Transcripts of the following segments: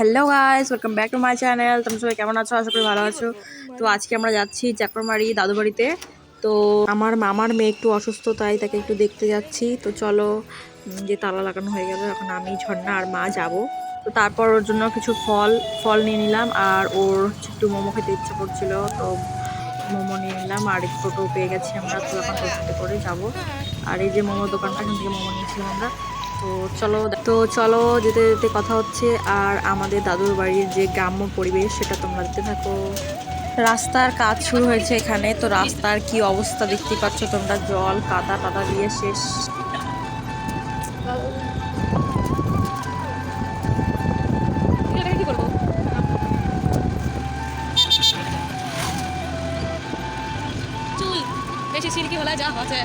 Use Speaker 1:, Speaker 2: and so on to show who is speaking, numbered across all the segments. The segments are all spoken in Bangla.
Speaker 1: Hello guys, welcome back to my channel. তোমরা সবাই কেমন আছো? আশা করি ভালো আছো। তো আজকে আমরা যাচ্ছি চাকরমারি দাদু বাড়িতে। তো আমার মামার মেয়ে একটু অসুস্থ, তাই তাকে একটু দেখতে যাচ্ছি। তো চলো, যে তালা লাগানো হয়ে গেল, এখন আমি, ঝর্ণা আর মা যাব। তো তারপর ওর জন্য কিছু ফল নিয়ে নিলাম, আর ওর একটু মোমো খেতে ইচ্ছা করছিল, তো মোমো নিয়ে নিলাম। আর টোটো পেয়ে গেছি আমরা, তো এখন টোটোতে করে যাব। আর এই যে মোমোর দোকানটা, এখান থেকে মোমো নিয়েছিলাম আমরা। তো চলো যেতে যেতে কথা হচ্ছে। আর আমাদের দাদুর বাড়ির যে গ্রাম্য পরিবেশ, সেটা তোমরা দেখতে থাকো। রাস্তার কাজ শুরু হয়েছে এখানে। তো রাস্তার কি অবস্থা দেখতে পাচ্ছ তোমরা, জল কাদা টাদা দিয়ে শেষ।
Speaker 2: চুল বেশি সিল্কি হলে যা হচ্ছে।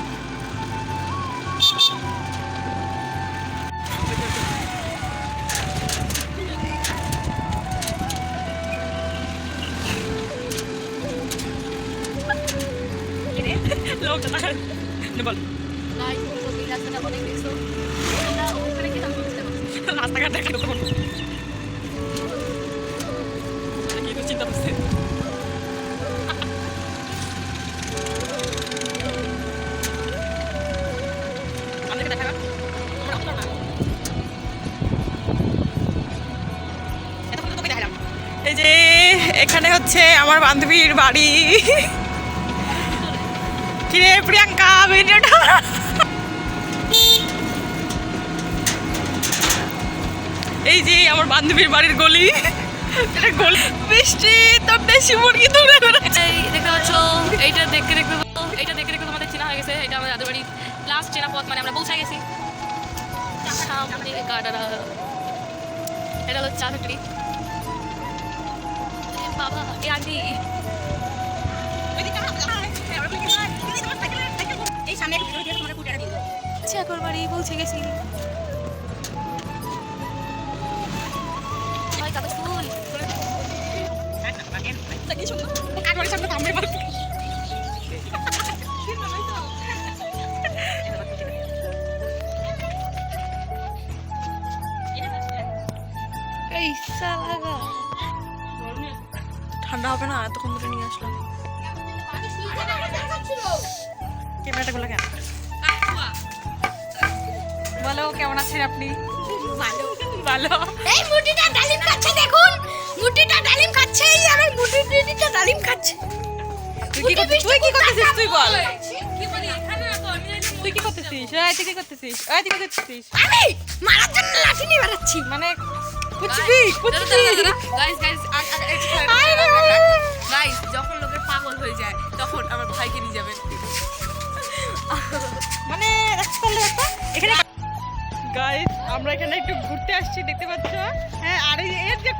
Speaker 2: রাস্তাঘাট দেখলো তখন চিন্তা করছে।
Speaker 1: এই যে এখানে হচ্ছে আমার বান্ধবীর বাড়ি। কিরে প্রিয়াঙ্কা, ভিডিওটা এই যে আমার বান্ধবীর বাড়ির গলি। এটা গলি, বৃষ্টি তো বেশি মুরগি দৌড়ে বেড়াচ্ছে।
Speaker 2: দেখতে পাচ্ছ, এইটা দেখতে তোমাদের চেনা হয়ে গেছে। এটা আমাদের দাদুর বাড়ির লাস্ট চেনা পথ, মানে আমরা পৌঁছে গেছি। এটা হলো চা ফ্যাক্টরি। বাবা এ আন্টি চাকরমারি পৌঁছে গেছি।
Speaker 1: ঠান্ডা হবে না, এতক্ষণ ধরে নিয়ে আসলাম। ক্যামেরাটা গুলো কেন? বলো, কেমন আছেন আপনি? ভালো।
Speaker 3: এই মুটিটা ডালিম খাচ্ছে, দেখুন মুটিটা ডালিম খাচ্ছে। এই আমার মুটিটা ডালিম খাচ্ছে।
Speaker 1: তুই কি করতেছিস? তুই বল,
Speaker 2: কি বলি এখানে তো আমি
Speaker 1: তুই কি করতেছিস? তুই কি করতেছিস?
Speaker 3: আমি মারার জন্য লাঠি নিয়ে বেড়াচ্ছি।
Speaker 1: মানে
Speaker 2: গাইস, যখন লোকের পাগল হয়ে যায় তখন আমার ভাইকে নিয়ে যাবেন।
Speaker 1: মানে এখানে গাইস, আমরা এখানে একটু ঘুরতে আসছি, দেখতে পাচ্ছ। হ্যাঁ, আর এর যে